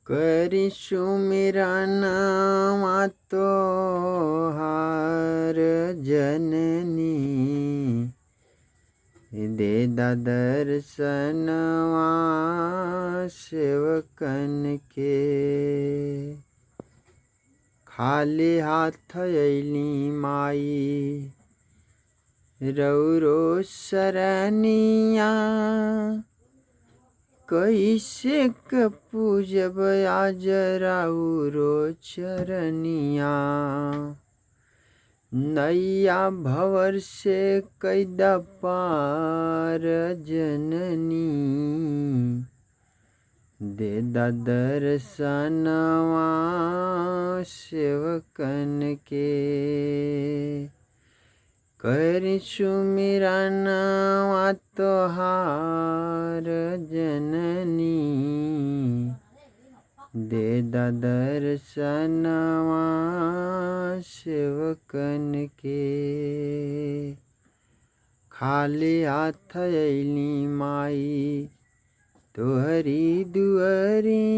કરીશું મિરાના તો હાર જનની દે દર્શનવા સેવકન કે ખાલી હાથ અયલી માઈ રૌરો સરનિયા कैसे पूजब आज राउरो चरनिया नैया भवर से कैदा पार जननी दे दर्शनवा सेवकन के કરીશું મિરાના તો હાર જનની દે દર્શનવા સેવકન કે ખાલી હાથ અયલી માઈ તોહરી દુઅરી